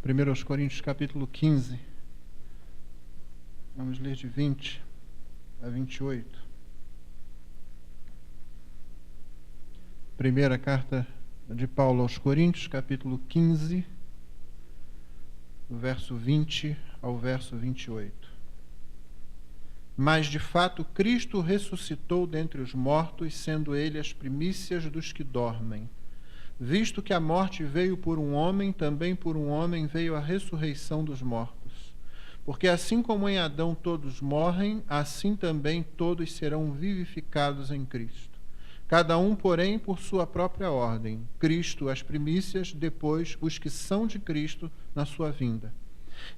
1 Coríntios capítulo 15. Vamos ler de 20 a 28. Primeira carta de Paulo aos Coríntios, capítulo 15, do verso 20 ao verso 28. Mas, de fato, Cristo ressuscitou dentre os mortos, sendo ele as primícias dos que dormem. Visto que a morte veio por um homem, também por um homem veio a ressurreição dos mortos. Porque assim como em Adão todos morrem, assim também todos serão vivificados em Cristo. Cada um, porém, por sua própria ordem. Cristo as primícias, depois os que são de Cristo na sua vinda.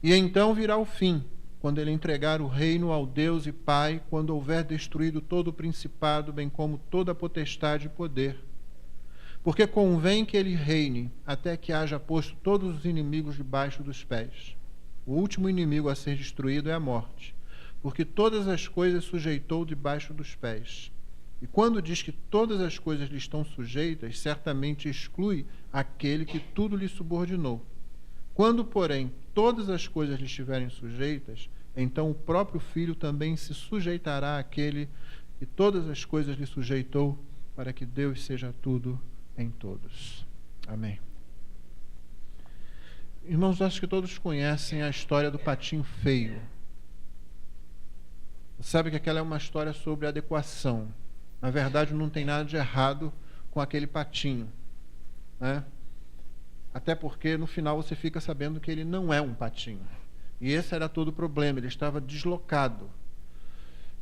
E então virá o fim, quando ele entregar o reino ao Deus e Pai, quando houver destruído todo o principado, bem como toda a potestade e poder. Porque convém que ele reine, até que haja posto todos os inimigos debaixo dos pés. O último inimigo a ser destruído é a morte, porque todas as coisas sujeitou debaixo dos pés. E quando diz que todas as coisas lhe estão sujeitas, certamente exclui aquele que tudo lhe subordinou. Quando, porém, todas as coisas lhe estiverem sujeitas, então o próprio Filho também se sujeitará àquele que todas as coisas lhe sujeitou, para que Deus seja tudo em todos. Amém. Irmãos, acho que todos conhecem a história do patinho feio. Sabe que aquela é uma história sobre adequação. Na verdade, não tem nada de errado com aquele patinho, né? Até porque no final você fica sabendo que ele não é um patinho. E esse era todo o problema, ele estava deslocado.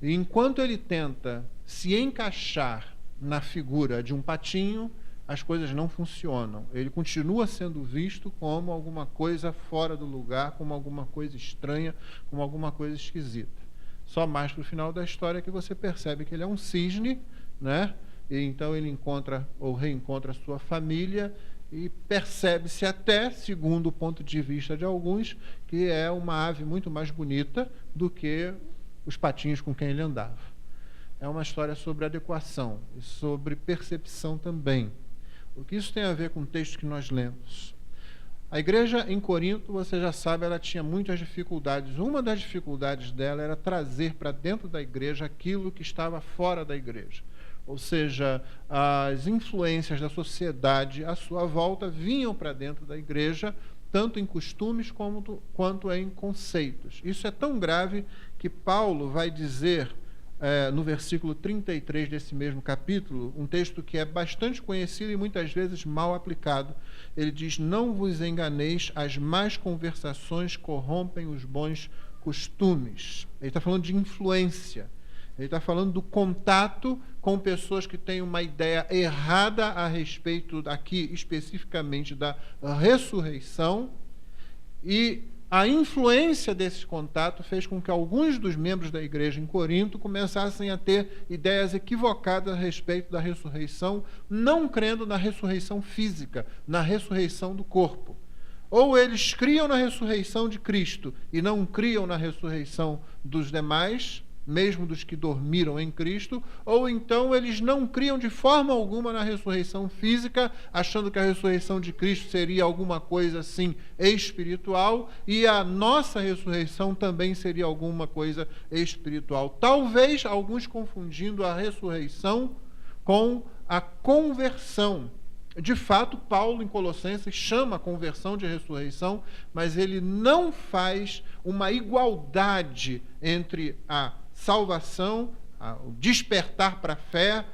E enquanto ele tenta se encaixar na figura de um patinho, as coisas não funcionam. Ele continua sendo visto como alguma coisa fora do lugar, como alguma coisa estranha, como alguma coisa esquisita. Só mais para o final da história que você percebe que ele é um cisne, né? E então ele encontra ou reencontra a sua família e percebe-se até, segundo o ponto de vista de alguns, que é uma ave muito mais bonita do que os patinhos com quem ele andava. É uma história sobre adequação e sobre percepção também. O que isso tem a ver com o texto que nós lemos? A igreja em Corinto, você já sabe, ela tinha muitas dificuldades. Uma das dificuldades dela era trazer para dentro da igreja aquilo que estava fora da igreja. Ou seja, as influências da sociedade à sua volta vinham para dentro da igreja, tanto em costumes quanto em conceitos. Isso é tão grave que Paulo vai dizer, no versículo 33 desse mesmo capítulo, um texto que é bastante conhecido e muitas vezes mal aplicado. Ele diz: não vos enganeis, as más conversações corrompem os bons costumes. Ele está falando de influência. Ele está falando do contato com pessoas que têm uma ideia errada a respeito, aqui especificamente, da ressurreição, e a influência desse contato fez com que alguns dos membros da igreja em Corinto começassem a ter ideias equivocadas a respeito da ressurreição, não crendo na ressurreição física, na ressurreição do corpo. Ou eles criam na ressurreição de Cristo e não criam na ressurreição dos demais, mesmo dos que dormiram em Cristo, ou então eles não criam de forma alguma na ressurreição física, achando que a ressurreição de Cristo seria alguma coisa assim espiritual, e a nossa ressurreição também seria alguma coisa espiritual. Talvez alguns confundindo a ressurreição com a conversão. De fato, Paulo, em Colossenses, chama a conversão de ressurreição, mas ele não faz uma igualdade entre a salvação, o despertar para a fé,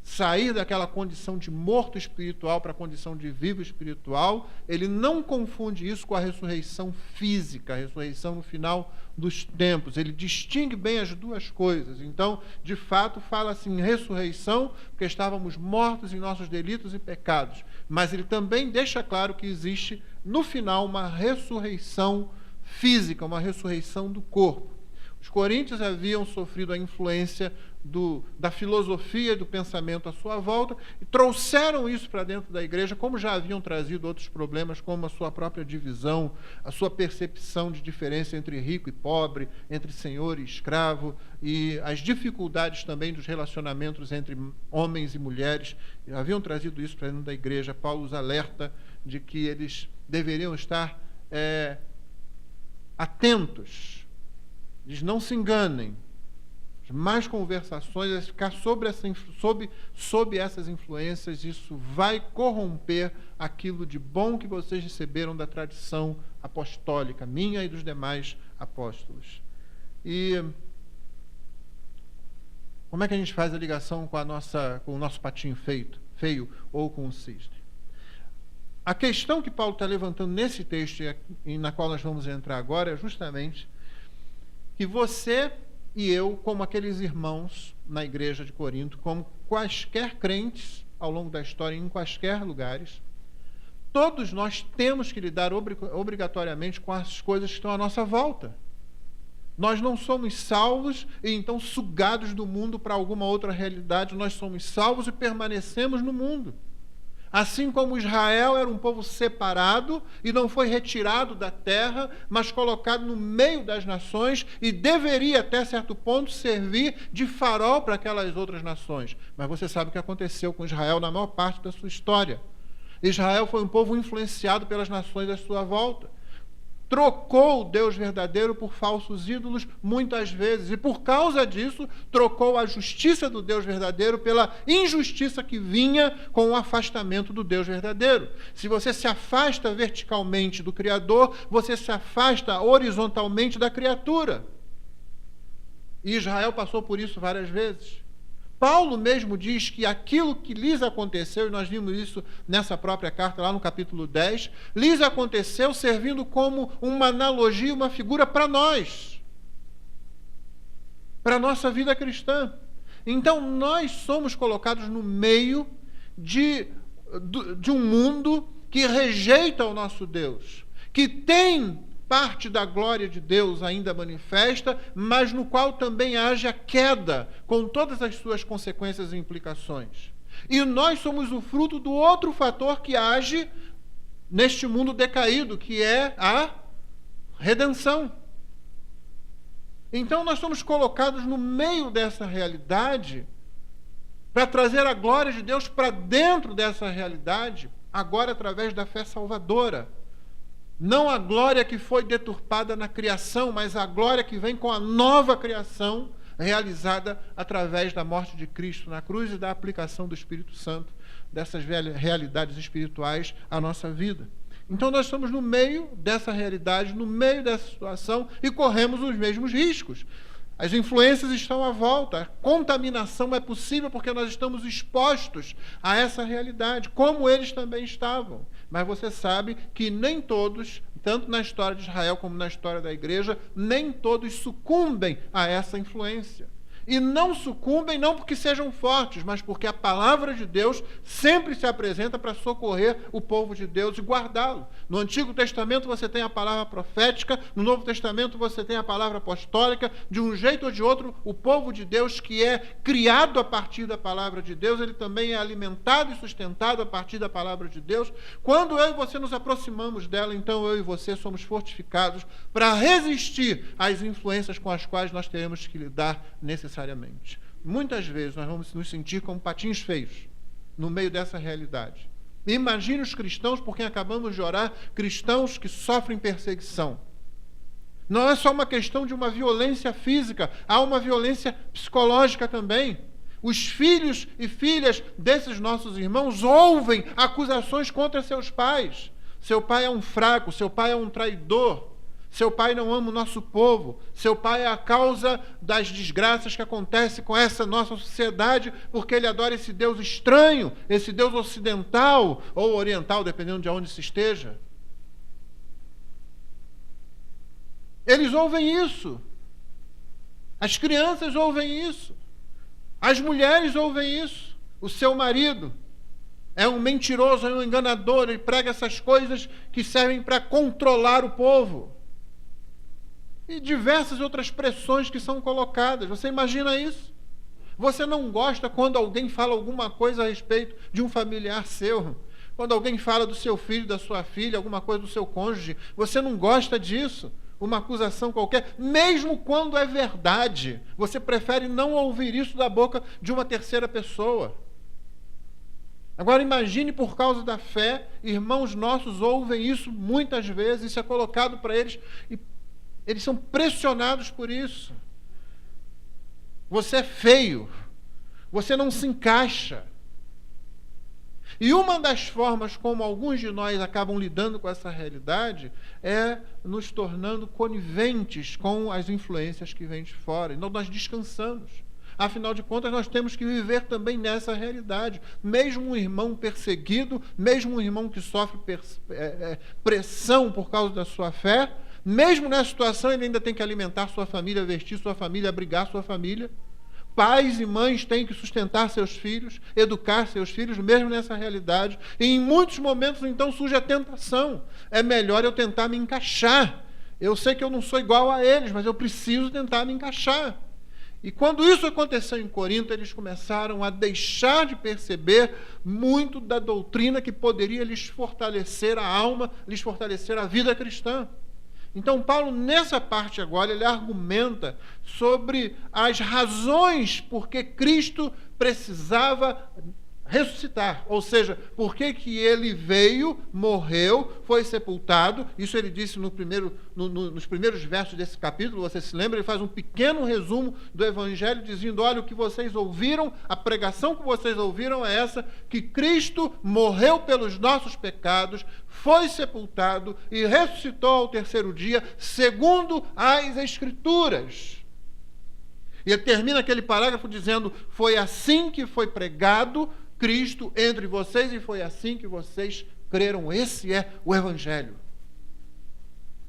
sair daquela condição de morto espiritual para a condição de vivo espiritual. Ele não confunde isso com a ressurreição física, a ressurreição no final dos tempos. Ele distingue bem as duas coisas. Então, de fato, fala assim, ressurreição, porque estávamos mortos em nossos delitos e pecados. Mas ele também deixa claro que existe, no final, uma ressurreição física, uma ressurreição do corpo. Os coríntios haviam sofrido a influência da filosofia e do pensamento à sua volta e trouxeram isso para dentro da igreja, como já haviam trazido outros problemas, como a sua própria divisão, a sua percepção de diferença entre rico e pobre, entre senhor e escravo, e as dificuldades também dos relacionamentos entre homens e mulheres. Haviam trazido isso para dentro da igreja. Paulo os alerta de que eles deveriam estar atentos. Diz, não se enganem. As más conversações, é ficar sob essas influências, isso vai corromper aquilo de bom que vocês receberam da tradição apostólica, minha e dos demais apóstolos. E como é que a gente faz a ligação com o nosso patinho feio ou com o cisne? A questão que Paulo está levantando nesse texto e na qual nós vamos entrar agora é justamente que você e eu, como aqueles irmãos na igreja de Corinto, como quaisquer crentes ao longo da história, em quaisquer lugares, todos nós temos que lidar obrigatoriamente com as coisas que estão à nossa volta. Nós não somos salvos e então sugados do mundo para alguma outra realidade, nós somos salvos e permanecemos no mundo. Assim como Israel era um povo separado e não foi retirado da terra, mas colocado no meio das nações e deveria, até certo ponto, servir de farol para aquelas outras nações. Mas você sabe o que aconteceu com Israel na maior parte da sua história. Israel foi um povo influenciado pelas nações à sua volta. Trocou o Deus verdadeiro por falsos ídolos muitas vezes. E por causa disso, trocou a justiça do Deus verdadeiro pela injustiça que vinha com o afastamento do Deus verdadeiro. Se você se afasta verticalmente do Criador, você se afasta horizontalmente da criatura. E Israel passou por isso várias vezes. Paulo mesmo diz que aquilo que lhes aconteceu, e nós vimos isso nessa própria carta, lá no capítulo 10, lhes aconteceu servindo como uma analogia, uma figura para nós, para a nossa vida cristã. Então, nós somos colocados no meio de um mundo que rejeita o nosso Deus, que tem parte da glória de Deus ainda manifesta, mas no qual também haja queda, com todas as suas consequências e implicações. E nós somos o fruto do outro fator que age neste mundo decaído, que é a redenção. Então nós somos colocados no meio dessa realidade para trazer a glória de Deus para dentro dessa realidade, agora através da fé salvadora. Não a glória que foi deturpada na criação, mas a glória que vem com a nova criação realizada através da morte de Cristo na cruz e da aplicação do Espírito Santo dessas realidades espirituais à nossa vida. Então nós estamos no meio dessa realidade, no meio dessa situação e corremos os mesmos riscos. As influências estão à volta, a contaminação é possível porque nós estamos expostos a essa realidade, como eles também estavam. Mas você sabe que nem todos, tanto na história de Israel como na história da igreja, nem todos sucumbem a essa influência. E não sucumbem não porque sejam fortes, mas porque a palavra de Deus sempre se apresenta para socorrer o povo de Deus e guardá-lo. No Antigo Testamento você tem a palavra profética, no Novo Testamento você tem a palavra apostólica. De um jeito ou de outro, o povo de Deus que é criado a partir da palavra de Deus, ele também é alimentado e sustentado a partir da palavra de Deus. Quando eu e você nos aproximamos dela, então eu e você somos fortificados para resistir às influências com as quais nós teremos que lidar necessariamente. Muitas vezes nós vamos nos sentir como patinhos feios no meio dessa realidade. Imagine os cristãos por quem acabamos de orar, cristãos que sofrem perseguição. Não é só uma questão de uma violência física, há uma violência psicológica também. Os filhos e filhas desses nossos irmãos ouvem acusações contra seus pais. Seu pai é um fraco, seu pai é um traidor. Seu pai não ama o nosso povo. Seu pai é a causa das desgraças que acontecem com essa nossa sociedade, porque ele adora esse Deus estranho, esse Deus ocidental ou oriental, dependendo de onde se esteja. Eles ouvem isso. As crianças ouvem isso. As mulheres ouvem isso. O seu marido é um mentiroso, é um enganador, ele prega essas coisas que servem para controlar o povo. E diversas outras pressões que são colocadas. Você imagina isso? Você não gosta quando alguém fala alguma coisa a respeito de um familiar seu? Quando alguém fala do seu filho, da sua filha, alguma coisa do seu cônjuge? Você não gosta disso? Uma acusação qualquer? Mesmo quando é verdade, você prefere não ouvir isso da boca de uma terceira pessoa. Agora imagine por causa da fé, irmãos nossos ouvem isso muitas vezes, isso é colocado para eles e eles são pressionados por isso. Você é feio, você não se encaixa. E uma das formas como alguns de nós acabam lidando com essa realidade é nos tornando coniventes com as influências que vêm de fora. Então nós descansamos. Afinal de contas, nós temos que viver também nessa realidade. Mesmo um irmão perseguido, mesmo um irmão que sofre pressão por causa da sua fé, mesmo nessa situação ele ainda tem que alimentar sua família, vestir sua família, abrigar sua família. Pais e mães têm que sustentar seus filhos, educar seus filhos, mesmo nessa realidade. E em muitos momentos, então, surge a tentação. É melhor eu tentar me encaixar. Eu sei que eu não sou igual a eles, mas eu preciso tentar me encaixar. E quando isso aconteceu em Corinto, eles começaram a deixar de perceber muito da doutrina que poderia lhes fortalecer a alma, lhes fortalecer a vida cristã. Então, Paulo, nessa parte agora, ele argumenta sobre as razões por que Cristo precisava ressuscitar, ou seja, por que ele veio, morreu, foi sepultado. Isso ele disse nos primeiros versos desse capítulo, você se lembra? Ele faz um pequeno resumo do Evangelho, dizendo, olha, o que vocês ouviram, a pregação que vocês ouviram é essa, que Cristo morreu pelos nossos pecados, foi sepultado e ressuscitou ao terceiro dia, segundo as Escrituras. E ele termina aquele parágrafo dizendo, foi assim que foi pregado Cristo entre vocês e foi assim que vocês creram. Esse é o Evangelho.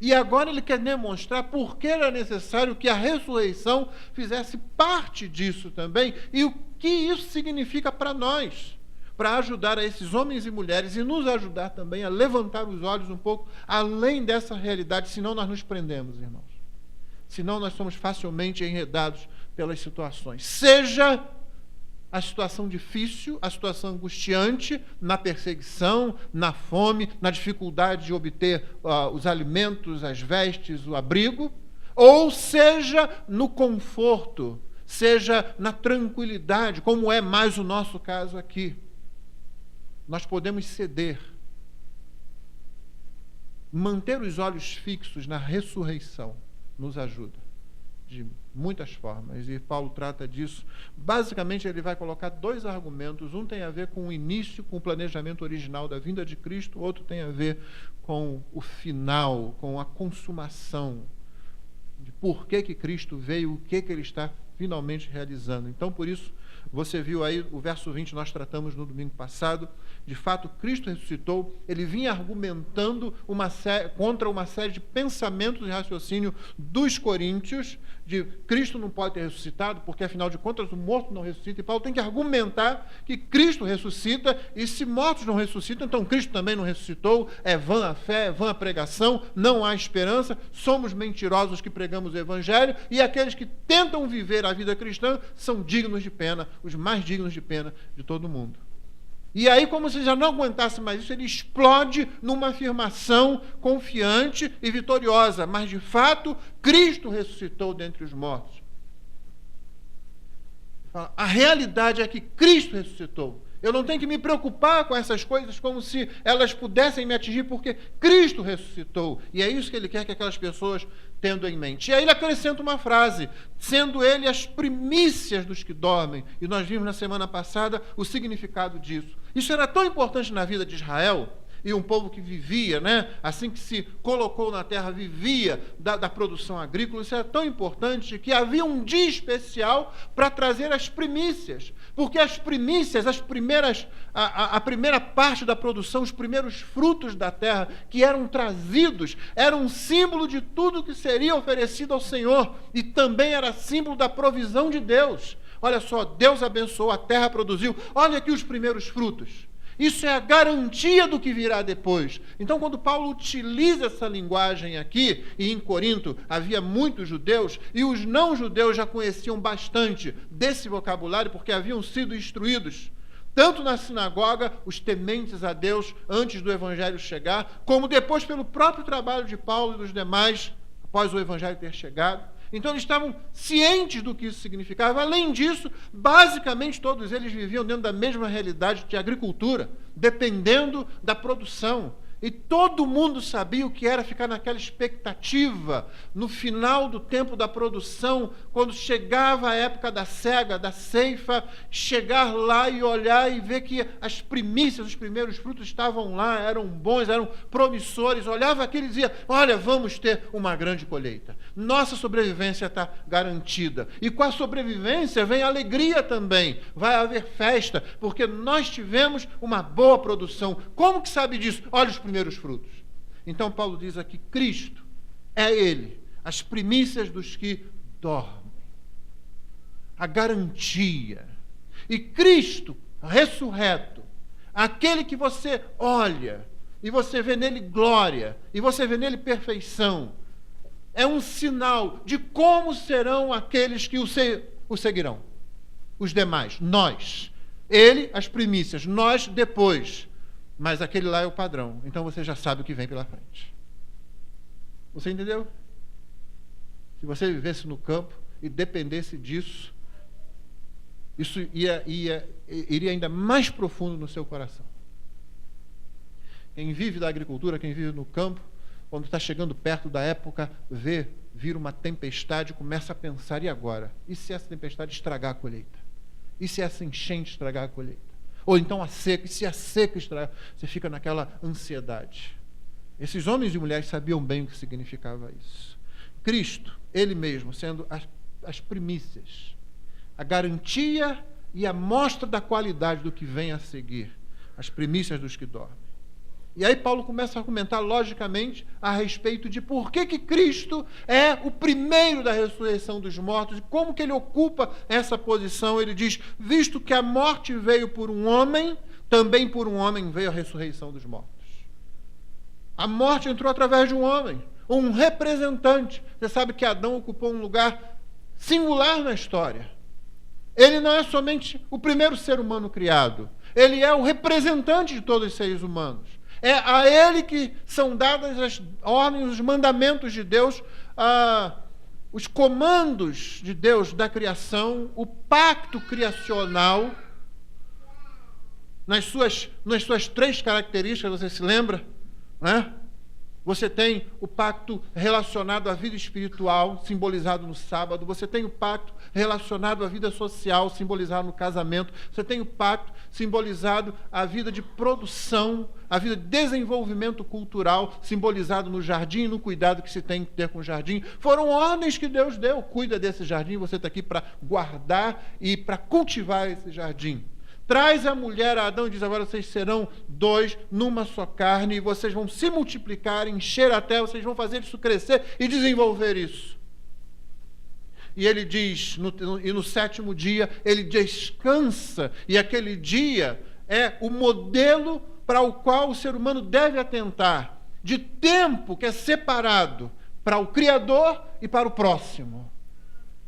E agora ele quer demonstrar por que era necessário que a ressurreição fizesse parte disso também e o que isso significa para nós, para ajudar a esses homens e mulheres e nos ajudar também a levantar os olhos um pouco além dessa realidade, senão nós nos prendemos, irmãos. Senão nós somos facilmente enredados pelas situações. Seja a situação difícil, a situação angustiante, na perseguição, na fome, na dificuldade de obter os alimentos, as vestes, o abrigo, ou seja no conforto, seja na tranquilidade, como é mais o nosso caso aqui. Nós podemos ceder. Manter os olhos fixos na ressurreição nos ajuda de muitas formas, e Paulo trata disso. Basicamente, ele vai colocar dois argumentos. Um tem a ver com o início, com o planejamento original da vinda de Cristo, outro tem a ver com o final, com a consumação, de por que Cristo veio, o que ele está finalmente realizando. Então, por isso, você viu aí o verso 20, nós tratamos no domingo passado. De fato, Cristo ressuscitou. Ele vinha argumentando contra uma série de pensamentos e raciocínio dos coríntios, de Cristo não pode ter ressuscitado, porque afinal de contas o morto não ressuscita. E Paulo tem que argumentar que Cristo ressuscita, e se mortos não ressuscitam, então Cristo também não ressuscitou. É vã a fé, é vã a pregação, não há esperança, somos mentirosos que pregamos o Evangelho, e aqueles que tentam viver a vida cristã são dignos de pena, os mais dignos de pena de todo mundo. E aí, como se já não aguentasse mais isso, ele explode numa afirmação confiante e vitoriosa. Mas, de fato, Cristo ressuscitou dentre os mortos. A realidade é que Cristo ressuscitou. Eu não tenho que me preocupar com essas coisas como se elas pudessem me atingir, porque Cristo ressuscitou. E é isso que ele quer que aquelas pessoas tendo em mente. E aí ele acrescenta uma frase, sendo ele as primícias dos que dormem. E nós vimos na semana passada o significado disso. Isso era tão importante na vida de Israel, e um povo que vivia, assim que se colocou na terra, vivia da produção agrícola. Isso era tão importante que havia um dia especial para trazer as primícias, porque as primícias, a primeira parte da produção, os primeiros frutos da terra que eram trazidos, eram um símbolo de tudo que seria oferecido ao Senhor, e também era símbolo da provisão de Deus. Olha só, Deus abençoou, a terra produziu, olha aqui os primeiros frutos. Isso é a garantia do que virá depois. Então, quando Paulo utiliza essa linguagem aqui, e em Corinto havia muitos judeus, e os não-judeus já conheciam bastante desse vocabulário, porque haviam sido instruídos, tanto na sinagoga, os tementes a Deus, antes do Evangelho chegar, como depois pelo próprio trabalho de Paulo e dos demais, após o Evangelho ter chegado. Então eles estavam cientes do que isso significava. Além disso, basicamente todos eles viviam dentro da mesma realidade de agricultura, dependendo da produção. E todo mundo sabia o que era ficar naquela expectativa, no final do tempo da produção, quando chegava a época da cega, da ceifa, chegar lá e olhar e ver que as primícias, os primeiros frutos estavam lá, eram bons, eram promissores. Olhava aquilo e dizia, olha, vamos ter uma grande colheita. Nossa sobrevivência está garantida. E com a sobrevivência vem alegria também. Vai haver festa, porque nós tivemos uma boa produção. Como que sabe disso? Olha os primeiros frutos. Então Paulo diz aqui, Cristo é Ele, as primícias dos que dormem, a garantia. E Cristo ressurreto, aquele que você olha e você vê nele glória e você vê nele perfeição, é um sinal de como serão aqueles que o seguirão. Os demais, nós. Ele, as primícias, nós depois. Mas aquele lá é o padrão. Então você já sabe o que vem pela frente. Você entendeu? Se você vivesse no campo e dependesse disso, isso iria ainda mais profundo no seu coração. Quem vive da agricultura, quem vive no campo, quando está chegando perto da época, vê vir uma tempestade, começa a pensar, e agora? E se essa tempestade estragar a colheita? E se essa enchente estragar a colheita? Ou então a seca, e se a seca estragar? Você fica naquela ansiedade. Esses homens e mulheres sabiam bem o que significava isso. Cristo, Ele mesmo, sendo as primícias, a garantia e a mostra da qualidade do que vem a seguir, as primícias dos que dormem. E aí Paulo começa a argumentar logicamente a respeito de por que Cristo é o primeiro da ressurreição dos mortos e como que ele ocupa essa posição. Ele diz, visto que a morte veio por um homem, também por um homem veio a ressurreição dos mortos. A morte entrou através de um homem, um representante. Você sabe que Adão ocupou um lugar singular na história. Ele não é somente o primeiro ser humano criado, ele é o representante de todos os seres humanos. É a ele que são dadas as ordens, os mandamentos de Deus, os comandos de Deus da criação, o pacto criacional, nas suas três características, você se lembra? Né? Você tem o pacto relacionado à vida espiritual, simbolizado no sábado. Você tem o pacto relacionado à vida social, simbolizado no casamento. Você tem o pacto simbolizado à vida de produção, à vida de desenvolvimento cultural, simbolizado no jardim e no cuidado que se tem que ter com o jardim. Foram ordens que Deus deu. Cuida desse jardim, você está aqui para guardar e para cultivar esse jardim. Traz a mulher a Adão e diz, agora vocês serão dois numa só carne e vocês vão se multiplicar, encher a terra, vocês vão fazer isso crescer e desenvolver isso. E ele diz, no sétimo dia, ele descansa, e aquele dia é o modelo para o qual o ser humano deve atentar, de tempo que é separado para o Criador e para o próximo.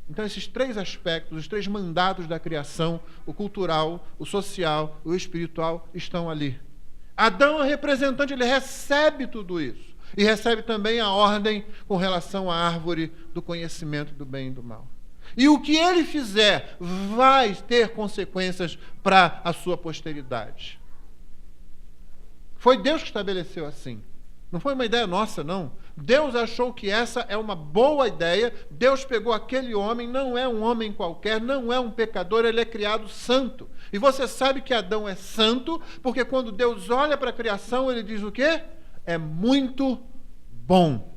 Então, esses três aspectos, os três mandatos da criação, o cultural, o social, o espiritual, estão ali. Adão é representante, ele recebe tudo isso. E recebe também a ordem com relação à árvore do conhecimento do bem e do mal. E o que ele fizer vai ter consequências para a sua posteridade. Foi Deus que estabeleceu assim. Não foi uma ideia nossa, não. Deus achou que essa é uma boa ideia. Deus pegou aquele homem, não é um homem qualquer, não é um pecador, ele é criado santo. E você sabe que Adão é santo, porque quando Deus olha para a criação, ele diz o quê? É muito bom.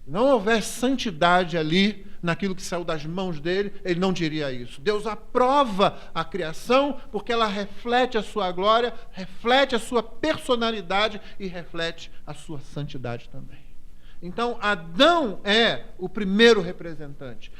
Não houver santidade ali, naquilo que saiu das mãos dele, ele não diria isso. Deus aprova a criação porque ela reflete a sua glória, reflete a sua personalidade e reflete a sua santidade também. Então, Adão é o primeiro representante.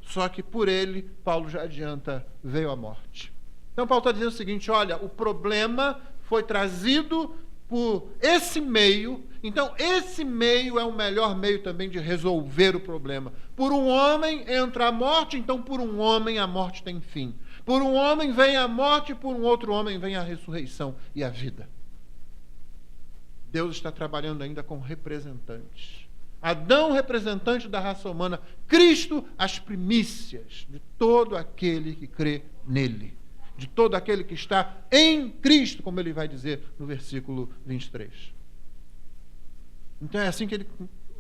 Só que por ele, Paulo já adianta, veio a morte. Então, Paulo está dizendo o seguinte, olha, o problema foi trazido por esse meio. Então, esse meio é o melhor meio também de resolver o problema. Por um homem entra a morte, então por um homem a morte tem fim. Por um homem vem a morte, por um outro homem vem a ressurreição e a vida. Deus está trabalhando ainda com representantes. Adão, representante da raça humana. Cristo, as primícias de todo aquele que crê nele. De todo aquele que está em Cristo, como ele vai dizer no versículo 23. Então é assim que ele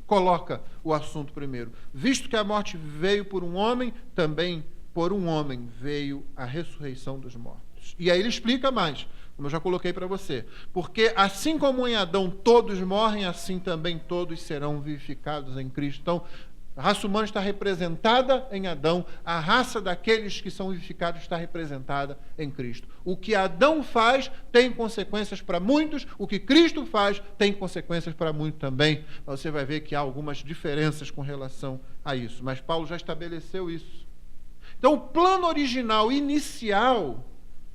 coloca o assunto primeiro. Visto que a morte veio por um homem, também por um homem veio a ressurreição dos mortos. E aí ele explica mais, como eu já coloquei para você. Porque assim como em Adão todos morrem, assim também todos serão vivificados em Cristo. Então, a raça humana está representada em Adão, a raça daqueles que são vivificados está representada em Cristo. O que Adão faz tem consequências para muitos, o que Cristo faz tem consequências para muitos também. Você vai ver que há algumas diferenças com relação a isso, mas Paulo já estabeleceu isso. Então, o plano original, inicial,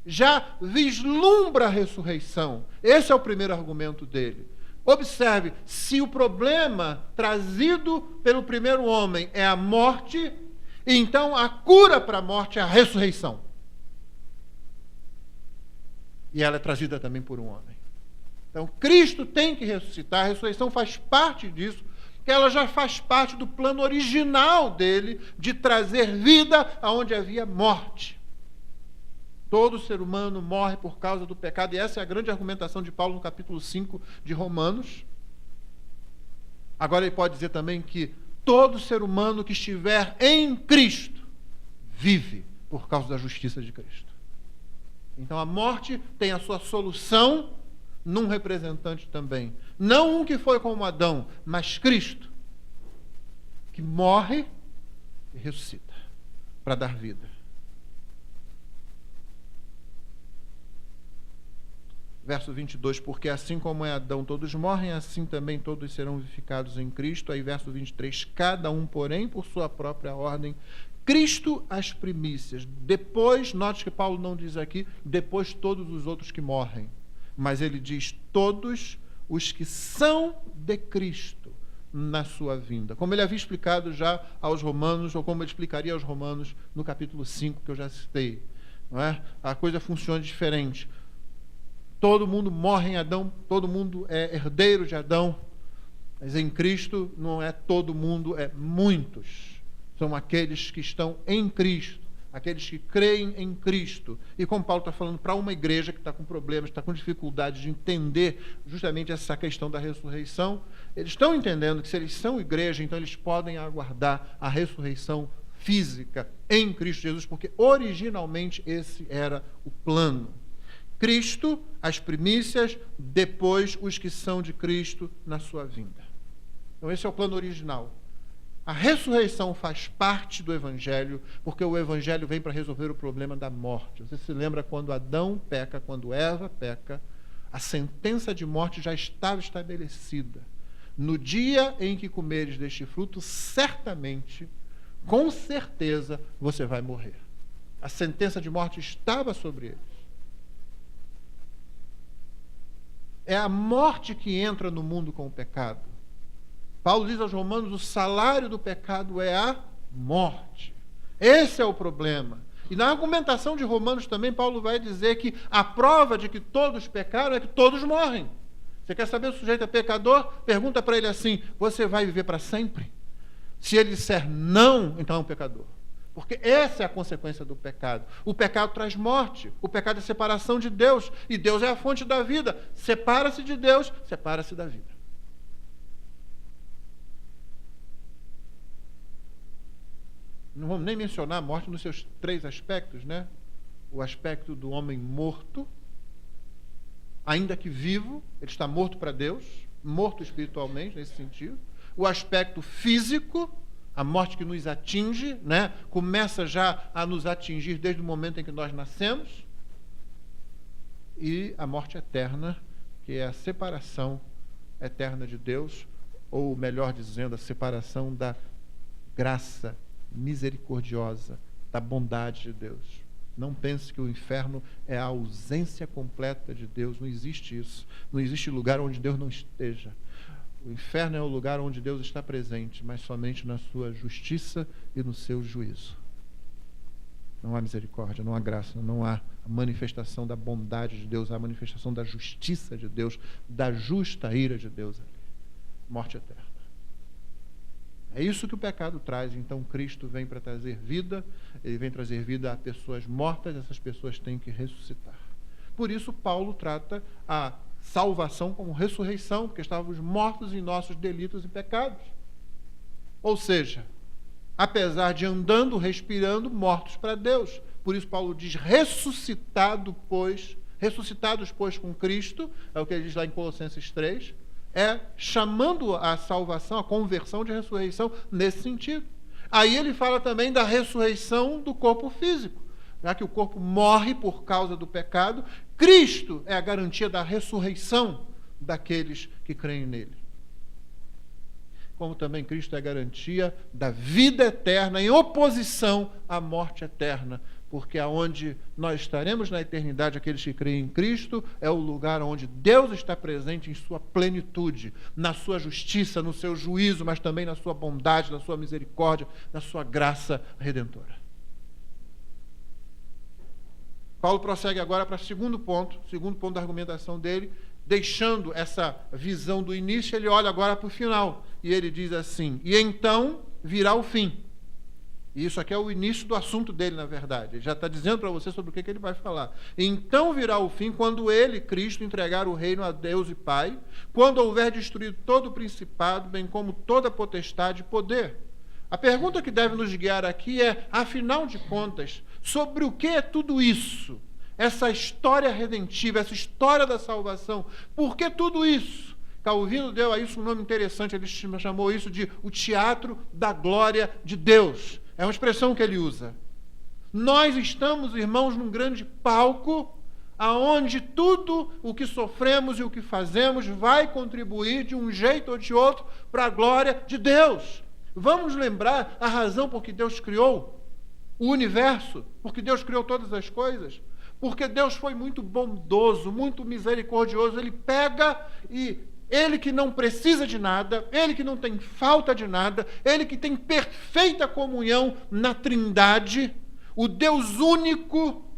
já vislumbra a ressurreição. Esse é o primeiro argumento dele. Observe, se o problema trazido pelo primeiro homem é a morte, então a cura para a morte é a ressurreição. E ela é trazida também por um homem. Então, Cristo tem que ressuscitar, a ressurreição faz parte disso, que ela já faz parte do plano original dele de trazer vida aonde havia morte. Todo ser humano morre por causa do pecado, e essa é a grande argumentação de Paulo no capítulo 5 de Romanos. Agora ele pode dizer também que todo ser humano que estiver em Cristo vive por causa da justiça de Cristo. Então a morte tem a sua solução num representante também. Não um que foi como Adão, mas Cristo, que morre e ressuscita para dar vida. Verso 22, porque assim como em Adão todos morrem, assim também todos serão vivificados em Cristo. Aí verso 23, cada um, porém, por sua própria ordem. Cristo as primícias. Depois, note que Paulo não diz aqui, depois todos os outros que morrem. Mas ele diz todos os que são de Cristo na sua vinda. Como ele havia explicado já aos romanos, ou como ele explicaria aos romanos no capítulo 5, que eu já citei. Não é? A coisa funciona diferente. Todo mundo morre em Adão, todo mundo é herdeiro de Adão, mas em Cristo não é todo mundo, é muitos. São aqueles que estão em Cristo, aqueles que creem em Cristo. E como Paulo está falando para uma igreja que está com problemas, está com dificuldade de entender justamente essa questão da ressurreição, eles estão entendendo que se eles são igreja, então eles podem aguardar a ressurreição física em Cristo Jesus, porque originalmente esse era o plano. Cristo, as primícias, depois os que são de Cristo na sua vinda. Então esse é o plano original. A ressurreição faz parte do Evangelho, porque o Evangelho vem para resolver o problema da morte. Você se lembra quando Adão peca, quando Eva peca, a sentença de morte já estava estabelecida. No dia em que comeres deste fruto, certamente, com certeza, você vai morrer. A sentença de morte estava sobre eles. É a morte que entra no mundo com o pecado. Paulo diz aos Romanos, o salário do pecado é a morte. Esse é o problema. E na argumentação de Romanos também, Paulo vai dizer que a prova de que todos pecaram é que todos morrem. Você quer saber se o sujeito é pecador? Pergunta para ele assim, você vai viver para sempre? Se ele disser não, então é um pecador. Porque essa é a consequência do pecado. O pecado traz morte. O pecado é separação de Deus. E Deus é a fonte da vida. Separa-se de Deus, separa-se da vida. Não vamos nem mencionar a morte nos seus 3 aspectos, né? O aspecto do homem morto, ainda que vivo, ele está morto para Deus, morto espiritualmente, nesse sentido. O aspecto físico, a morte que nos atinge, né? Começa já a nos atingir desde o momento em que nós nascemos. E a morte eterna, que é a separação eterna de Deus, ou melhor dizendo, a separação da graça misericordiosa, da bondade de Deus. Não pense que o inferno é a ausência completa de Deus. Não existe isso. Não existe lugar onde Deus não esteja. O inferno é o lugar onde Deus está presente, mas somente na sua justiça e no seu juízo. Não há misericórdia, não há graça, não há a manifestação da bondade de Deus, há a manifestação da justiça de Deus, da justa ira de Deus ali. Morte eterna. É isso que o pecado traz. Então Cristo vem para trazer vida, ele vem trazer vida a pessoas mortas, essas pessoas têm que ressuscitar. Por isso Paulo trata a salvação como ressurreição, porque estávamos mortos em nossos delitos e pecados. Ou seja, apesar de andando, respirando, mortos para Deus. Por isso Paulo diz ressuscitados, pois, com Cristo, é o que ele diz lá em Colossenses 3, chamando a salvação, a conversão de ressurreição nesse sentido. Aí ele fala também da ressurreição do corpo físico, já que o corpo morre por causa do pecado, Cristo é a garantia da ressurreição daqueles que creem nele. Como também Cristo é a garantia da vida eterna em oposição à morte eterna, porque aonde nós estaremos na eternidade, aqueles que creem em Cristo, é o lugar onde Deus está presente em sua plenitude, na sua justiça, no seu juízo, mas também na sua bondade, na sua misericórdia, na sua graça redentora. Paulo prossegue agora para o segundo ponto da argumentação dele, deixando essa visão do início, ele olha agora para o final, e ele diz assim, e então virá o fim. E isso aqui é o início do assunto dele, na verdade. Ele já está dizendo para você sobre o que ele vai falar. Então virá o fim quando ele, Cristo, entregar o reino a Deus e Pai, quando houver destruído todo o principado, bem como toda potestade e poder. A pergunta que deve nos guiar aqui é, afinal de contas, sobre o que é tudo isso? Essa história redentiva, essa história da salvação. Por que tudo isso? Calvino deu a isso um nome interessante, ele chamou isso de o teatro da glória de Deus. É uma expressão que ele usa. Nós estamos, irmãos, num grande palco, aonde tudo o que sofremos e o que fazemos vai contribuir de um jeito ou de outro para a glória de Deus. Vamos lembrar a razão por que Deus criou o universo, porque Deus criou todas as coisas, porque Deus foi muito bondoso, muito misericordioso. Ele pega e ele que não precisa de nada, ele que não tem falta de nada, ele que tem perfeita comunhão na Trindade, o Deus único,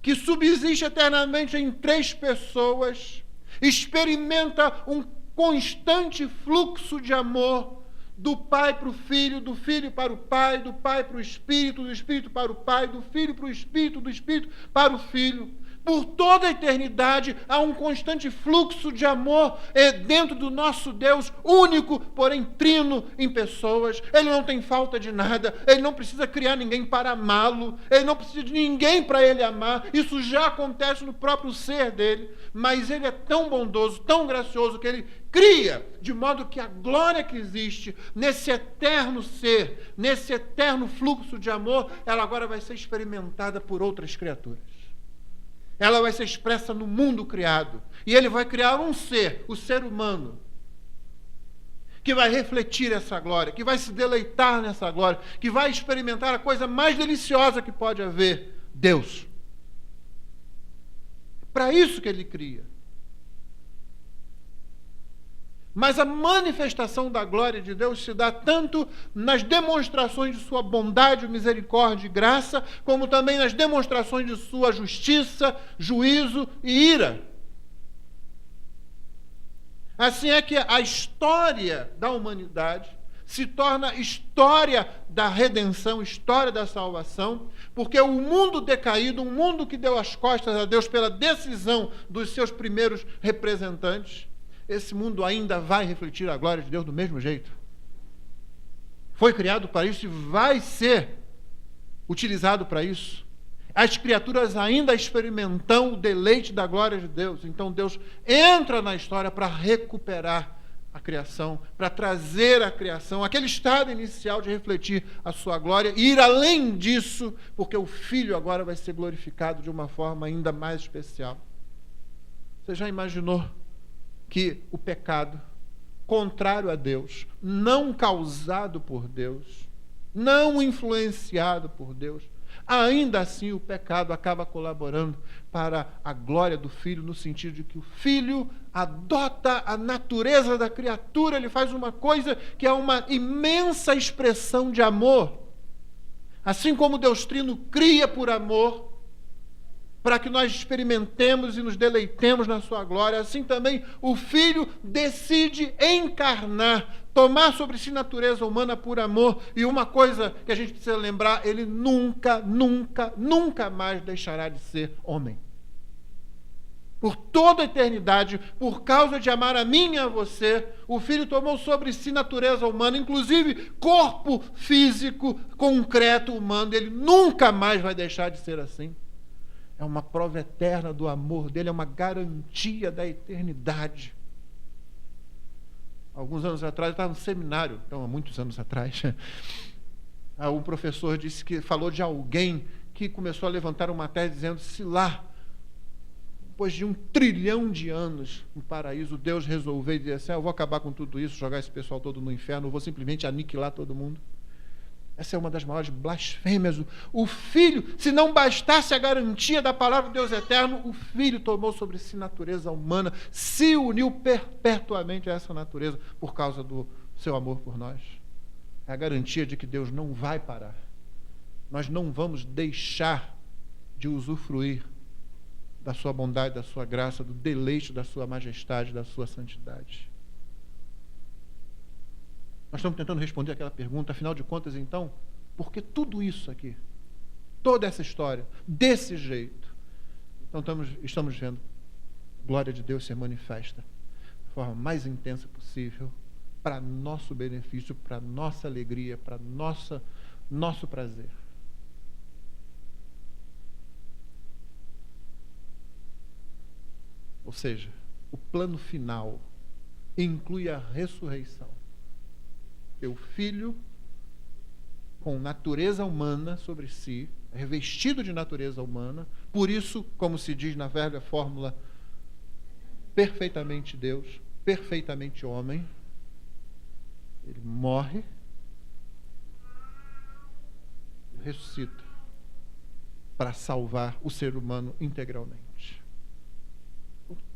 que subsiste eternamente em três pessoas, experimenta um constante fluxo de amor do Pai para o Filho, do Filho para o Pai, do Pai para o Espírito, do Espírito para o Pai, do Filho para o Espírito, do Espírito para o Filho. Por toda a eternidade há um constante fluxo de amor dentro do nosso Deus, único, porém trino em pessoas. Ele não tem falta de nada, ele não precisa criar ninguém para amá-lo, ele não precisa de ninguém para ele amar. Isso já acontece no próprio ser dele, mas ele é tão bondoso, tão gracioso, que ele cria, de modo que a glória que existe nesse eterno ser, nesse eterno fluxo de amor, ela agora vai ser experimentada por outras criaturas. Ela vai ser expressa no mundo criado. E ele vai criar um ser, o ser humano, que vai refletir essa glória, que vai se deleitar nessa glória, que vai experimentar a coisa mais deliciosa que pode haver, Deus. Para isso que ele cria. Mas a manifestação da glória de Deus se dá tanto nas demonstrações de sua bondade, misericórdia e graça, como também nas demonstrações de sua justiça, juízo e ira. Assim é que a história da humanidade se torna história da redenção, história da salvação, porque o mundo decaído, um mundo que deu as costas a Deus pela decisão dos seus primeiros representantes, esse mundo ainda vai refletir a glória de Deus do mesmo jeito. Foi criado para isso e vai ser utilizado para isso. As criaturas ainda experimentam o deleite da glória de Deus. Então Deus entra na história para recuperar a criação, para trazer a criação, aquele estado inicial de refletir a sua glória e ir além disso, porque o Filho agora vai ser glorificado de uma forma ainda mais especial. Você já imaginou que o pecado, contrário a Deus, não causado por Deus, não influenciado por Deus, ainda assim o pecado acaba colaborando para a glória do Filho, no sentido de que o Filho adota a natureza da criatura, ele faz uma coisa que é uma imensa expressão de amor. Assim como Deus Trino cria por amor, para que nós experimentemos e nos deleitemos na sua glória, assim também o Filho decide encarnar, tomar sobre si natureza humana por amor. E uma coisa que a gente precisa lembrar, ele nunca, nunca, nunca mais deixará de ser homem. Por toda a eternidade, por causa de amar a mim e a você, o Filho tomou sobre si natureza humana, inclusive corpo físico, concreto, humano. Ele nunca mais vai deixar de ser assim. É uma prova eterna do amor dele, é uma garantia da eternidade. Alguns anos atrás, eu estava no seminário, então há muitos anos atrás, um professor falou de alguém que começou a levantar uma tese dizendo: se lá, depois de 1 trilhão de anos no paraíso, Deus resolveu dizer assim: eu vou acabar com tudo isso, jogar esse pessoal todo no inferno, eu vou simplesmente aniquilar todo mundo. Essa é uma das maiores blasfêmias. O Filho, se não bastasse a garantia da palavra de Deus eterno, o Filho tomou sobre si natureza humana, se uniu perpetuamente a essa natureza por causa do seu amor por nós. É a garantia de que Deus não vai parar. Nós não vamos deixar de usufruir da sua bondade, da sua graça, do deleite da sua majestade, da sua santidade. Nós estamos tentando responder aquela pergunta, afinal de contas, então, por que tudo isso aqui? Toda essa história, desse jeito? Então estamos vendo a glória de Deus ser manifesta da forma mais intensa possível, para nosso benefício, para nossa alegria, para nosso prazer. Ou seja, o plano final inclui a ressurreição. Que o Filho, com natureza humana sobre si, revestido de natureza humana, por isso, como se diz na velha fórmula, perfeitamente Deus, perfeitamente homem, ele morre e ressuscita para salvar o ser humano integralmente.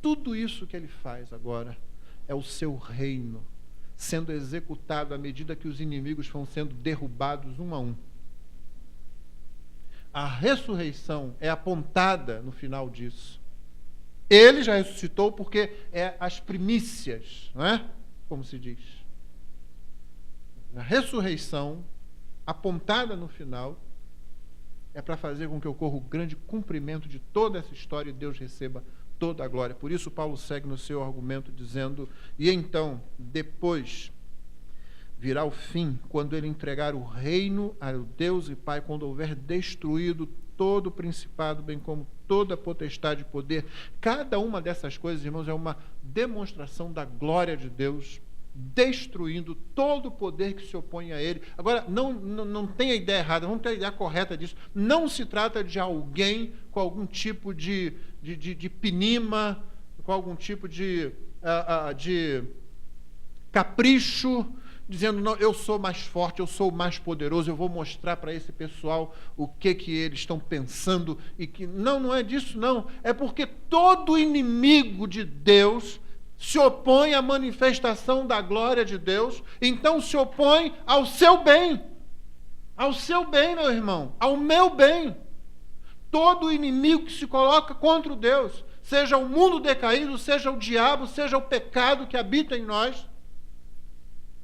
Tudo isso que ele faz agora é o seu reino sendo executado à medida que os inimigos vão sendo derrubados um a um. A ressurreição é apontada no final disso. Ele já ressuscitou porque é as primícias, não é? Como se diz. A ressurreição, apontada no final, é para fazer com que ocorra o grande cumprimento de toda essa história e Deus receba toda a glória. Por isso Paulo segue no seu argumento dizendo: e então, depois virá o fim, quando ele entregar o reino ao Deus e Pai, quando houver destruído todo o principado, bem como toda a potestade e poder. Cada uma dessas coisas, irmãos, é uma demonstração da glória de Deus, destruindo todo o poder que se opõe a ele. Agora, não tenha ideia errada, vamos ter a ideia correta disso. Não se trata de alguém com algum tipo de pinima, com algum tipo de capricho, dizendo: não, eu sou mais forte, eu sou mais poderoso, eu vou mostrar para esse pessoal o que eles estão pensando. E que não é disso, não. É porque todo inimigo de Deus se opõe à manifestação da glória de Deus, então se opõe ao seu bem. Ao seu bem, meu irmão, ao meu bem. Todo inimigo que se coloca contra o Deus, seja o mundo decaído, seja o diabo, seja o pecado que habita em nós,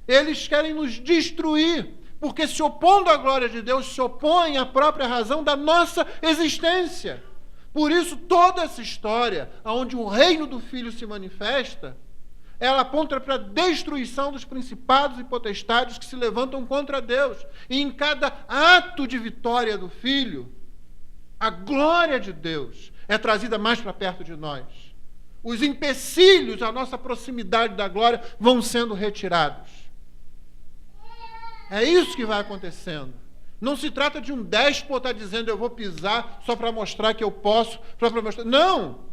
eles querem nos destruir, porque se opondo à glória de Deus, se opõem à própria razão da nossa existência. Por isso, toda essa história, onde o reino do Filho se manifesta, ela aponta para a destruição dos principados e potestades que se levantam contra Deus. E em cada ato de vitória do Filho, a glória de Deus é trazida mais para perto de nós. Os empecilhos à nossa proximidade da glória vão sendo retirados. É isso que vai acontecendo. Não se trata de um déspota dizendo: eu vou pisar só para mostrar que eu posso. Não!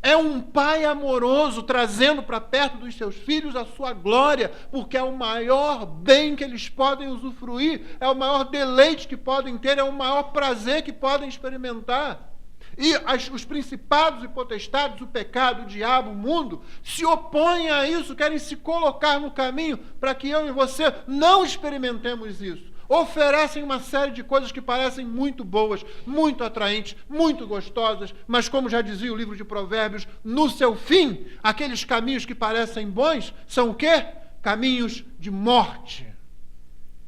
É um pai amoroso trazendo para perto dos seus filhos a sua glória, porque é o maior bem que eles podem usufruir, é o maior deleite que podem ter, é o maior prazer que podem experimentar. E os principados e potestades, o pecado, o diabo, o mundo, se opõem a isso, querem se colocar no caminho para que eu e você não experimentemos isso. oferecem uma série de coisas que parecem muito boas, muito atraentes, muito gostosas, mas como já dizia o livro de Provérbios, no seu fim, aqueles caminhos que parecem bons são o quê? Caminhos de morte.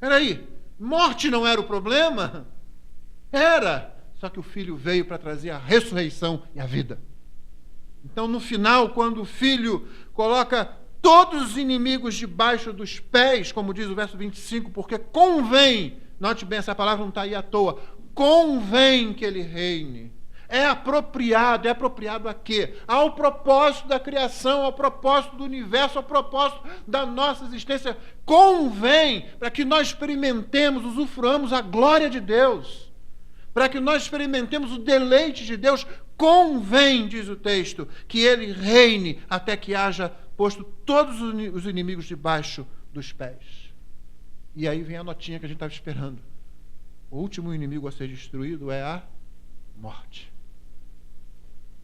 Peraí, morte não era o problema? Era, só que o Filho veio para trazer a ressurreição e a vida. Então, no final, quando o Filho coloca todos os inimigos debaixo dos pés, como diz o verso 25, porque convém, note bem, essa palavra não está aí à toa, convém que ele reine. É apropriado a quê? Ao propósito da criação, ao propósito do universo, ao propósito da nossa existência. Convém para que nós experimentemos, usufruamos a glória de Deus, para que nós experimentemos o deleite de Deus. Convém, diz o texto, que ele reine até que haja posto todos os inimigos debaixo dos pés. E aí vem a notinha que a gente estava esperando. O último inimigo a ser destruído é a morte.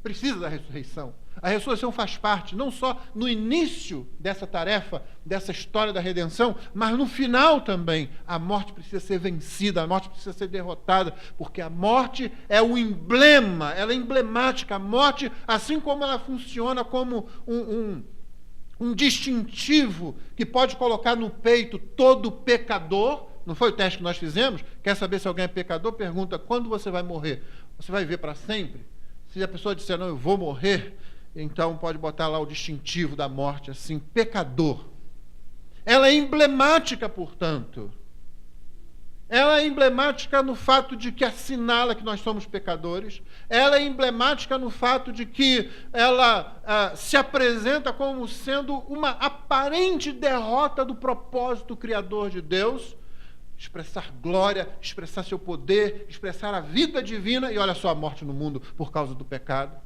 Precisa da ressurreição. A ressurreição faz parte, não só no início dessa tarefa, dessa história da redenção, mas no final também. A morte precisa ser vencida, a morte precisa ser derrotada, porque a morte é o emblema, ela é emblemática. A morte, assim como ela funciona como um distintivo que pode colocar no peito todo pecador. Não foi o teste que nós fizemos? Quer saber se alguém é pecador? Pergunta, quando você vai morrer? Você vai viver para sempre? Se a pessoa disser, não, eu vou morrer, então pode botar lá o distintivo da morte, assim, pecador. Ela é emblemática, portanto. Ela é emblemática no fato de que assinala que nós somos pecadores. Ela é emblemática no fato de que ela se apresenta como sendo uma aparente derrota do propósito criador de Deus. Expressar glória, expressar seu poder, expressar a vida divina, e olha só a morte no mundo por causa do pecado.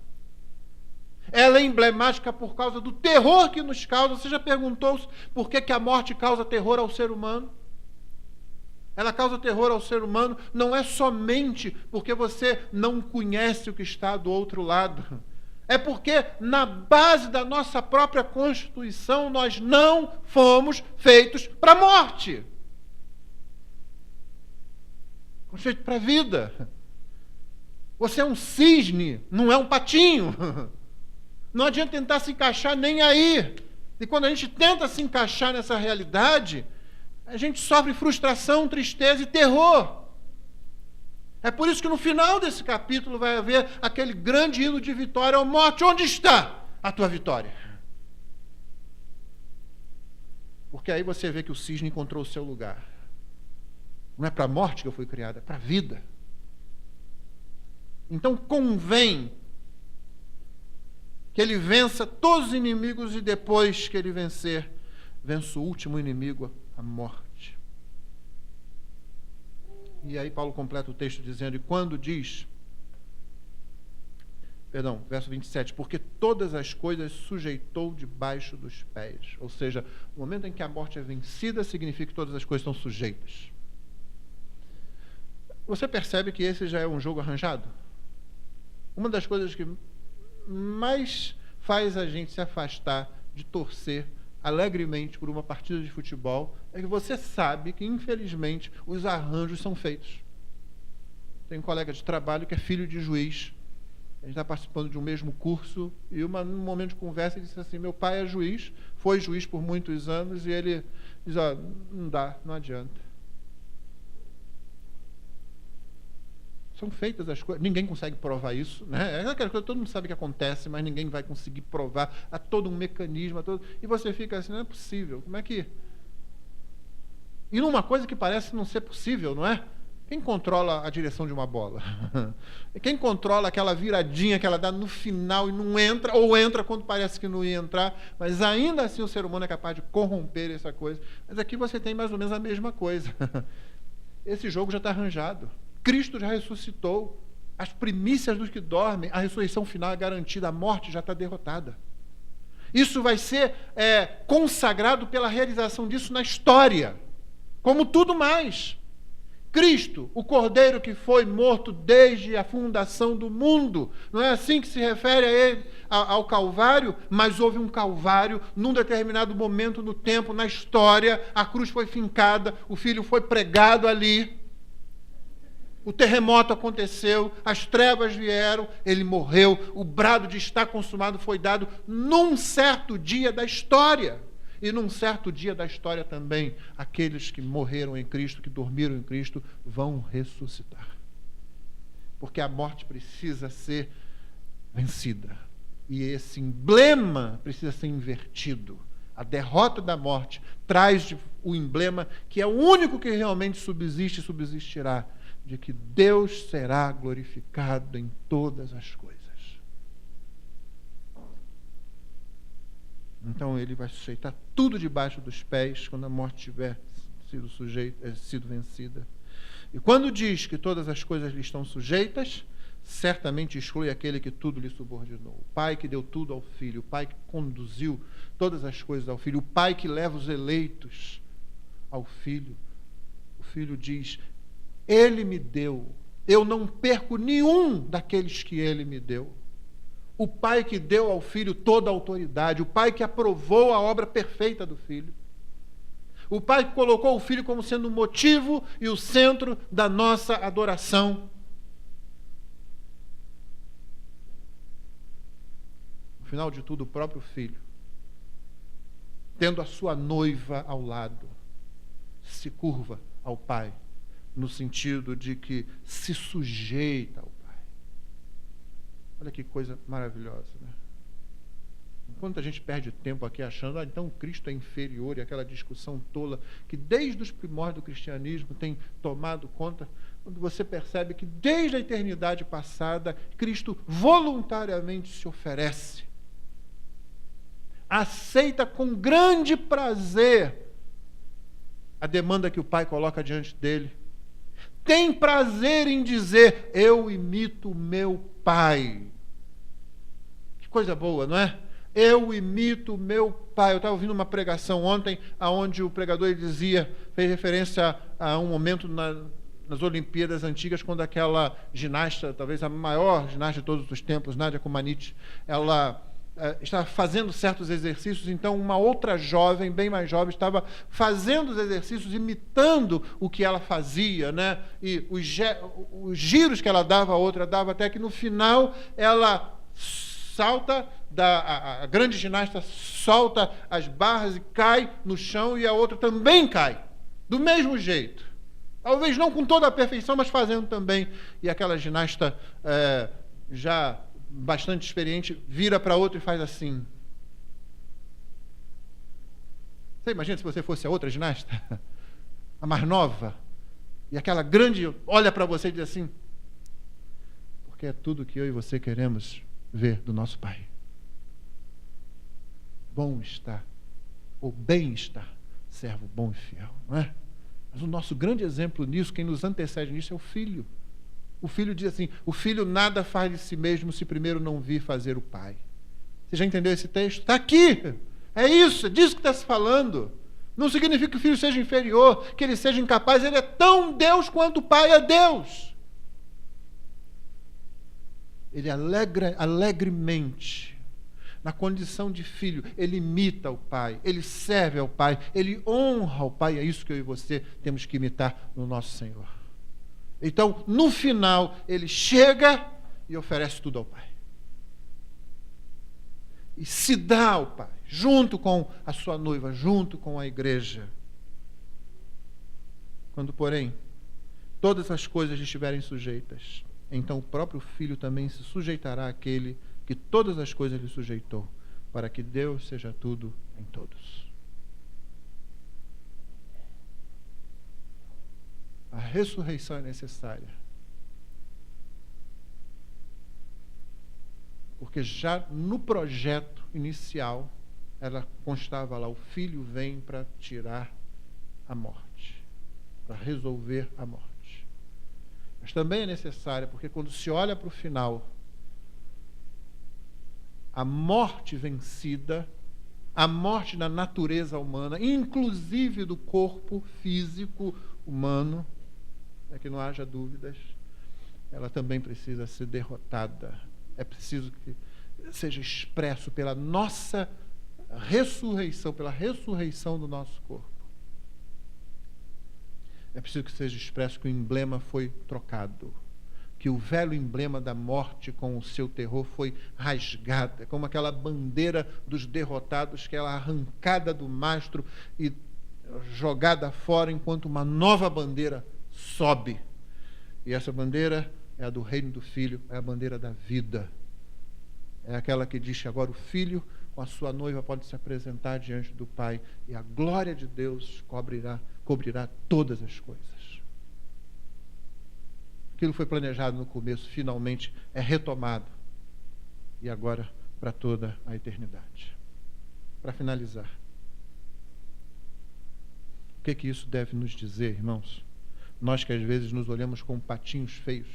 Ela é emblemática por causa do terror que nos causa. Você já perguntou por que a morte causa terror ao ser humano? Ela causa terror ao ser humano não é somente porque você não conhece o que está do outro lado. É porque na base da nossa própria Constituição nós não fomos feitos para a morte. Feito para a vida. Você é um cisne, não é um patinho. Não adianta tentar se encaixar nem aí. E quando a gente tenta se encaixar nessa realidade, a gente sofre frustração, tristeza e terror. É por isso que no final desse capítulo vai haver aquele grande hino de vitória ou morte. Onde está a tua vitória? Porque aí você vê que o cisne encontrou o seu lugar. Não é para a morte que eu fui criado, é para a vida. Então convém que ele vença todos os inimigos e depois que ele vencer, vença o último inimigo, a morte. E aí Paulo completa o texto dizendo, e quando diz, verso 27, porque todas as coisas sujeitou debaixo dos pés. Ou seja, o momento em que a morte é vencida, significa que todas as coisas estão sujeitas. Você percebe que esse já é um jogo arranjado? Uma das coisas que mais faz a gente se afastar de torcer alegremente por uma partida de futebol é que você sabe que, infelizmente, os arranjos são feitos. Tem um colega de trabalho que é filho de juiz. A gente está participando de um mesmo curso e num momento de conversa ele disse assim, meu pai é juiz, foi juiz por muitos anos e ele diz, não dá, não adianta. São feitas as coisas, ninguém consegue provar isso, né? É aquela coisa, todo mundo sabe o que acontece, mas ninguém vai conseguir provar. Há todo um mecanismo, e você fica assim, não é possível, como é que... E numa coisa que parece não ser possível, não é? Quem controla a direção de uma bola? Quem controla aquela viradinha que ela dá no final e não entra, ou entra quando parece que não ia entrar, mas ainda assim o ser humano é capaz de corromper essa coisa. Mas aqui você tem mais ou menos a mesma coisa. Esse jogo já está arranjado. Cristo já ressuscitou. As primícias dos que dormem, a ressurreição final é garantida, a morte já está derrotada. Isso vai ser consagrado pela realização disso na história, como tudo mais. Cristo, o Cordeiro que foi morto desde a fundação do mundo. Não é assim que se refere a ele, ao Calvário, mas houve um Calvário num determinado momento no tempo, na história, a cruz foi fincada, o Filho foi pregado ali, o terremoto aconteceu, as trevas vieram, ele morreu, o brado de está consumado foi dado num certo dia da história. E num certo dia da história também, aqueles que morreram em Cristo, que dormiram em Cristo, vão ressuscitar. Porque a morte precisa ser vencida. E esse emblema precisa ser invertido. A derrota da morte traz o emblema que é o único que realmente subsiste e subsistirá, de que Deus será glorificado em todas as coisas. Então ele vai sujeitar tudo debaixo dos pés quando a morte tiver sido vencida. E quando diz que todas as coisas lhe estão sujeitas, certamente exclui aquele que tudo lhe subordinou. O Pai que deu tudo ao Filho, o Pai que conduziu todas as coisas ao Filho, o Pai que leva os eleitos ao Filho. O Filho diz, Ele me deu, eu não perco nenhum daqueles que Ele me deu. O Pai que deu ao Filho toda a autoridade, o Pai que aprovou a obra perfeita do Filho. O Pai que colocou o Filho como sendo o motivo e o centro da nossa adoração. No final de tudo, o próprio Filho, tendo a sua noiva ao lado, se curva ao Pai, no sentido de que se sujeita ao Pai. Olha que coisa maravilhosa, né? Enquanto a gente perde tempo aqui achando, então Cristo é inferior, e aquela discussão tola que desde os primórdios do cristianismo tem tomado conta, quando você percebe que desde a eternidade passada, Cristo voluntariamente se oferece, aceita com grande prazer a demanda que o Pai coloca diante dele, tem prazer em dizer, eu imito o meu Pai. Que coisa boa, não é? Eu imito o meu Pai. Eu estava ouvindo uma pregação ontem, onde o pregador dizia, fez referência a um momento nas Olimpíadas antigas, quando aquela ginasta, talvez a maior ginasta de todos os tempos, Nadia Comaneci, ela estava fazendo certos exercícios, então uma outra jovem, bem mais jovem, estava fazendo os exercícios, imitando o que ela fazia, né? E os giros que ela dava, a outra dava, até que no final ela salta, a grande ginasta solta as barras e cai no chão, e a outra também cai, do mesmo jeito. Talvez não com toda a perfeição, mas fazendo também. E aquela ginasta já bastante experiente, vira para outra e faz assim. Você imagina se você fosse a outra ginasta? A mais nova? E aquela grande olha para você e diz assim, porque é tudo que eu e você queremos ver do nosso Pai. Bom está, ou bem está, servo bom e fiel, não é? Mas o nosso grande exemplo nisso, quem nos antecede nisso é o Filho. O Filho diz assim, o Filho nada faz de si mesmo se primeiro não vir fazer o Pai. Você já entendeu esse texto? Está aqui. É isso, é disso que está se falando. Não significa que o Filho seja inferior, que ele seja incapaz, ele é tão Deus quanto o Pai é Deus. Ele alegremente, na condição de filho, ele imita o Pai, ele serve ao Pai, ele honra o Pai. É isso que eu e você temos que imitar no nosso Senhor. Então, no final, ele chega e oferece tudo ao Pai. E se dá ao Pai, junto com a sua noiva, junto com a igreja. Quando, porém, todas as coisas estiverem sujeitas, então o próprio Filho também se sujeitará àquele que todas as coisas lhe sujeitou, para que Deus seja tudo em todos. A ressurreição é necessária. Porque já no projeto inicial, ela constava lá, o Filho vem para tirar a morte, para resolver a morte. Mas também é necessária, porque quando se olha para o final, a morte vencida, a morte da natureza humana, inclusive do corpo físico humano, para que não haja dúvidas, ela também precisa ser derrotada. É preciso que seja expresso pela nossa ressurreição, pela ressurreição do nosso corpo. É preciso que seja expresso que o emblema foi trocado, que o velho emblema da morte com o seu terror foi rasgado, é como aquela bandeira dos derrotados, que ela é arrancada do mastro e jogada fora, enquanto uma nova bandeira sobe. E essa bandeira é a do reino do Filho, é a bandeira da vida. É aquela que diz que agora o Filho com a sua noiva pode se apresentar diante do Pai e a glória de Deus cobrirá todas as coisas. Aquilo foi planejado no começo, finalmente é retomado. E agora para toda a eternidade. Para finalizar, o que isso deve nos dizer, irmãos? Nós que às vezes nos olhamos como patinhos feios,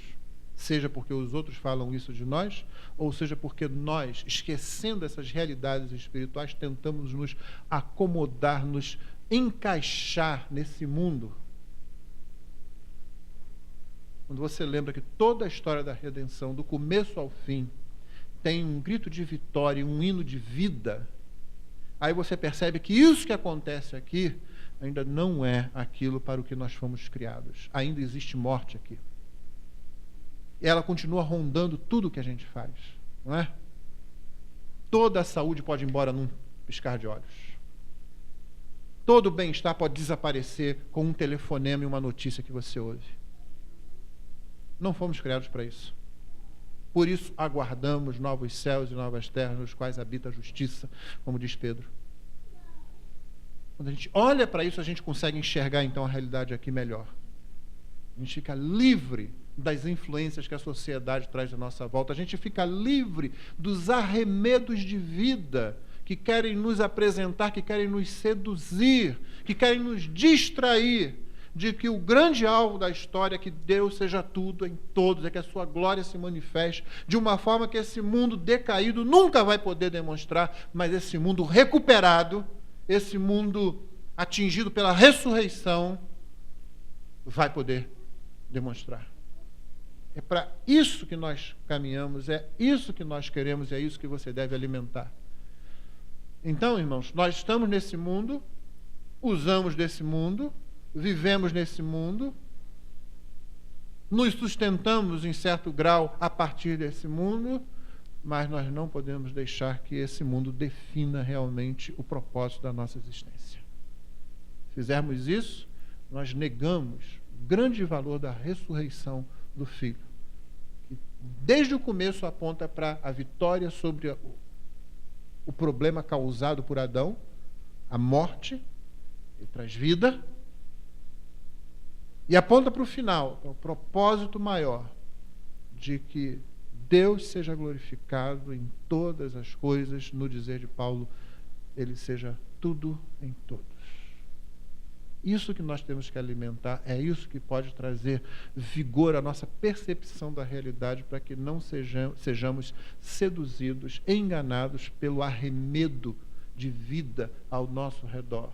seja porque os outros falam isso de nós, ou seja porque nós, esquecendo essas realidades espirituais, tentamos nos acomodar, nos encaixar nesse mundo. Quando você lembra que toda a história da redenção, do começo ao fim, tem um grito de vitória, um hino de vida, aí você percebe que isso que acontece aqui ainda não é aquilo para o que nós fomos criados. Ainda existe morte aqui. E ela continua rondando tudo o que a gente faz, não é? Toda a saúde pode ir embora num piscar de olhos. Todo o bem-estar pode desaparecer com um telefonema e uma notícia que você ouve. Não fomos criados para isso. Por isso aguardamos novos céus e novas terras nos quais habita a justiça, como diz Pedro. Quando a gente olha para isso, a gente consegue enxergar então a realidade aqui melhor. A gente fica livre das influências que a sociedade traz à nossa volta. A gente fica livre dos arremedos de vida que querem nos apresentar, que querem nos seduzir, que querem nos distrair de que o grande alvo da história é que Deus seja tudo em todos, é que a sua glória se manifeste de uma forma que esse mundo decaído nunca vai poder demonstrar, mas esse mundo recuperado, esse mundo atingido pela ressurreição, vai poder demonstrar. É para isso que nós caminhamos, é isso que nós queremos, é isso que você deve alimentar. Então, irmãos, nós estamos nesse mundo, usamos desse mundo, vivemos nesse mundo, nos sustentamos em certo grau a partir desse mundo, mas nós não podemos deixar que esse mundo defina realmente o propósito da nossa existência. Se fizermos isso, nós negamos o grande valor da ressurreição do Filho, que desde o começo aponta para a vitória sobre o problema causado por Adão, a morte, ele traz vida, e aponta para o final, para o propósito maior, de que Deus seja glorificado em todas as coisas, no dizer de Paulo, ele seja tudo em todos. Isso que nós temos que alimentar, é isso que pode trazer vigor à nossa percepção da realidade, para que não sejamos seduzidos, enganados pelo arremedo de vida ao nosso redor.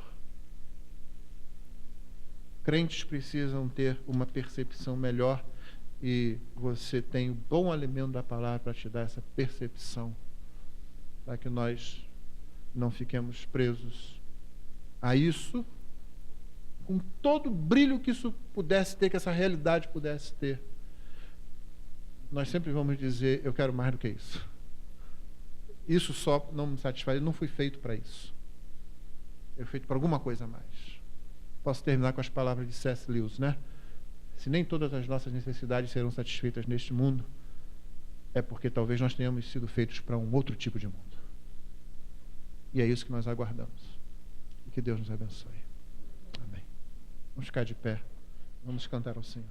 Crentes precisam ter uma percepção melhor, e você tem o bom alimento da palavra para te dar essa percepção, para que nós não fiquemos presos a isso, com todo o brilho que isso pudesse ter, que essa realidade pudesse ter. Nós sempre vamos dizer, eu quero mais do que isso. Isso só não me satisfaz, eu não fui feito para isso. Eu fui feito para alguma coisa a mais. Posso terminar com as palavras de C.S. Lewis, né? Se nem todas as nossas necessidades serão satisfeitas neste mundo, é porque talvez nós tenhamos sido feitos para um outro tipo de mundo. E é isso que nós aguardamos. E que Deus nos abençoe. Amém. Vamos ficar de pé. Vamos cantar ao Senhor.